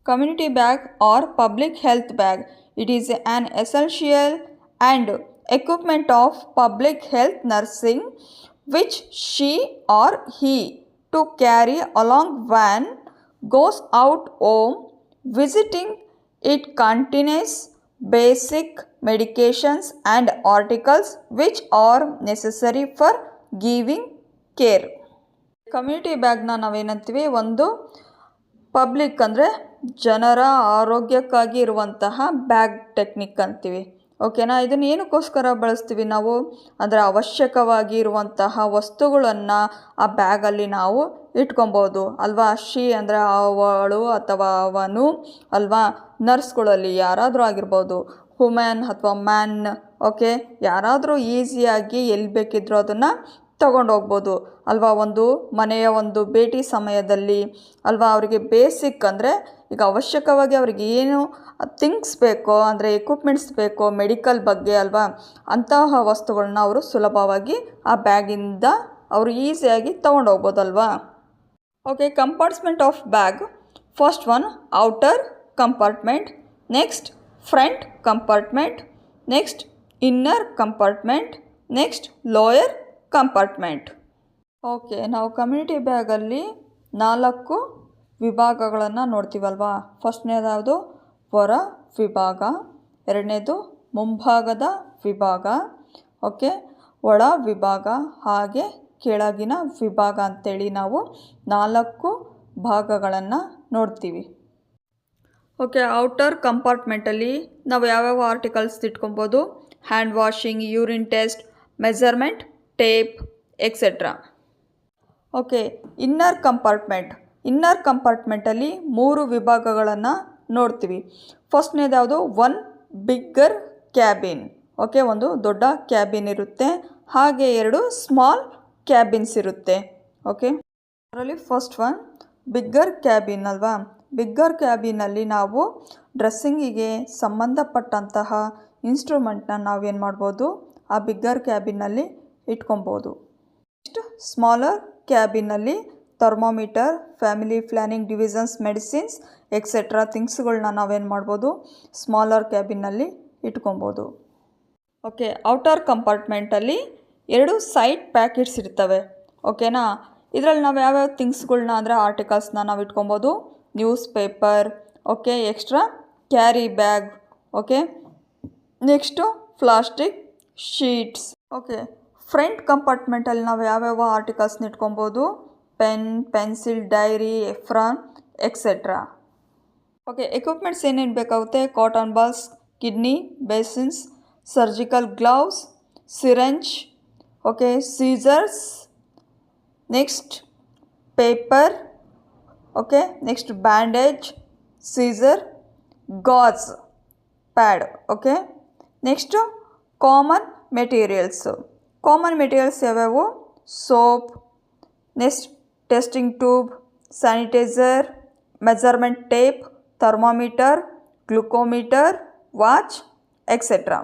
community bag or public health bag. It is an essential and equipment of public health nursing which she or he to carry along when goes out home visiting. It contains basic medications and articles which are necessary for giving care. Community ಬ್ಯಾಗ್ನ ನಾವೇನಂತೀವಿ, ಒಂದು public ಅಂದರೆ ಜನರ ಆರೋಗ್ಯಕ್ಕಾಗಿ ಇರುವಂತಹ bag technique ಅಂತೀವಿ. ಓಕೆನಾ. ಇದನ್ನು ಏನಕ್ಕೋಸ್ಕರ ಬಳಸ್ತೀವಿ ನಾವು ಅಂದರೆ ಅವಶ್ಯಕವಾಗಿ ಇರುವಂತಹ ವಸ್ತುಗಳನ್ನು ಆ ಬ್ಯಾಗಲ್ಲಿ ನಾವು ಇಟ್ಕೊಬೋದು ಅಲ್ವಾ. ಶಿ ಅಂದರೆ ಅವಳು ಅಥವಾ ಅವನು ಅಲ್ವಾ. ನರ್ಸ್ಗಳಲ್ಲಿ ಯಾರಾದರೂ ಆಗಿರ್ಬೋದು, ವುಮೆನ್ ಅಥವಾ ಮ್ಯಾನ್. ಓಕೆ, ಯಾರಾದರೂ ಈಸಿಯಾಗಿ ಎಲ್ಲಿ ಬೇಕಿದ್ರೂ ಅದನ್ನು ತಗೊಂಡೋಗ್ಬೋದು ಅಲ್ವಾ. ಒಂದು ಮನೆಯ ಒಂದು ಭೇಟಿ ಸಮಯದಲ್ಲಿ ಅಲ್ವಾ, ಅವರಿಗೆ ಬೇಸಿಕ್ ಅಂದರೆ ಈಗ ಅವಶ್ಯಕವಾಗಿ ಅವ್ರಿಗೆ ಏನು ಥಿಂಗ್ಸ್ ಬೇಕೋ ಅಂದರೆ ಎಕ್ವಿಪ್ಮೆಂಟ್ಸ್ ಬೇಕೋ ಮೆಡಿಕಲ್ ಬಗ್ಗೆ ಅಲ್ವಾ, ಅಂತಹ ವಸ್ತುಗಳನ್ನ ಅವರು ಸುಲಭವಾಗಿ ಆ ಬ್ಯಾಗಿಂದ ಅವರು ಈಸಿಯಾಗಿ ತೊಗೊಂಡೋಗ್ಬೋದಲ್ವಾ. Okay, compartment of bag. First one outer compartment, next front compartment, next inner compartment, next lower compartment. Okay, ನಾವು ಕಮ್ಯುನಿಟಿ ಬ್ಯಾಗಲ್ಲಿ 4 ವಿಭಾಗಗಳನ್ನು ನೋಡ್ತೀವಲ್ವಾ. ಫಸ್ಟ್ನೇದು ಹೊರ ವಿಭಾಗ, ಎರಡನೇದು ಮುಂಭಾಗದ ವಿಭಾಗ, ಓಕೆ, ಒಳ ವಿಭಾಗ, ಹಾಗೆ ಕೆಳಗಿನ ವಿಭಾಗ ಅಂತೇಳಿ ನಾವು 4 ಭಾಗಗಳನ್ನು ನೋಡ್ತೀವಿ. ಓಕೆ, ಔಟರ್ ಕಂಪಾರ್ಟ್ಮೆಂಟಲ್ಲಿ ನಾವು ಯಾವ್ಯಾವ ಆರ್ಟಿಕಲ್ಸ್ ಇಟ್ಕೊಬೋದು, hand washing, urine test, measurement, tape etcetera. Okay, inner ಕಂಪಾರ್ಟ್ಮೆಂಟಲ್ಲಿ 3 ವಿಭಾಗಗಳನ್ನು ನೋಡ್ತೀವಿ. ಫಸ್ಟ್ನೇದು ಯಾವುದು, ಒನ್ ಬಿಗ್ಗರ್ ಕ್ಯಾಬಿನ್. ಓಕೆ, ಒಂದು ದೊಡ್ಡ ಕ್ಯಾಬಿನ್ ಇರುತ್ತೆ, ಹಾಗೆ 2 ಸ್ಮಾಲ್ ಕ್ಯಾಬಿನ್ಸ್ ಇರುತ್ತೆ. ಓಕೆ, ಅದರಲ್ಲಿ ಫಸ್ಟ್ ಒನ್ ಬಿಗ್ಗರ್ ಕ್ಯಾಬಿನ್ ಅಲ್ವಾ. ಬಿಗ್ಗರ್ ಕ್ಯಾಬಿನಲ್ಲಿ ನಾವು ಡ್ರೆಸ್ಸಿಂಗಿಗೆ ಸಂಬಂಧಪಟ್ಟಂತಹ ಇನ್ಸ್ಟ್ರೂಮೆಂಟ್ನ ನಾವೇನು ಮಾಡ್ಬೋದು, ಆ ಬಿಗ್ಗರ್ ಕ್ಯಾಬಿನಲ್ಲಿ ಇಟ್ಕೊಬೋದು. ನೆಕ್ಸ್ಟ್ ಸ್ಮಾಲರ್ ಕ್ಯಾಬಿನಲ್ಲಿ thermometer, family planning divisions, medicines etcetera ಥಿಂಗ್ಸ್ಗಳನ್ನ ನಾವೇನು ಮಾಡ್ಬೋದು, ಸ್ಮಾಲರ್ ಕ್ಯಾಬಿನಲ್ಲಿ ಇಟ್ಕೊಬೋದು. ಓಕೆ, ಔಟರ್ ಕಂಪಾರ್ಟ್ಮೆಂಟಲ್ಲಿ 2 ಸೈಡ್ ಪ್ಯಾಕೆಟ್ಸ್ ಇರ್ತವೆ. ಓಕೆನಾ. ಇದರಲ್ಲಿ ನಾವು ಯಾವ್ಯಾವ ಥಿಂಗ್ಸ್ಗಳನ್ನ ಅಂದರೆ ಆರ್ಟಿಕಲ್ಸ್ನ ನಾವು ಇಟ್ಕೊಬೋದು, newspaper, okay, extra carry bag, okay, next plastic sheets. Okay, front ಕಂಪಾರ್ಟ್ಮೆಂಟಲ್ಲಿ ನಾವು ಯಾವ್ಯಾವ ಆರ್ಟಿಕಲ್ಸ್ನ ಇಟ್ಕೊಬೋದು, pen, pencil, diary, apron etcetera. Okay, equipments ಏನೇನು ಬೇಕಾಗುತ್ತೆ, cotton balls, kidney basins, surgical gloves, syringe, okay, scissors, next paper, okay, next bandage, scissor, gauze, pad. Okay, next common materials ಯಾವ್ಯಾವು, soap, next testing tube, sanitiser, measurement tape, thermometer, glucometer, watch etcetera.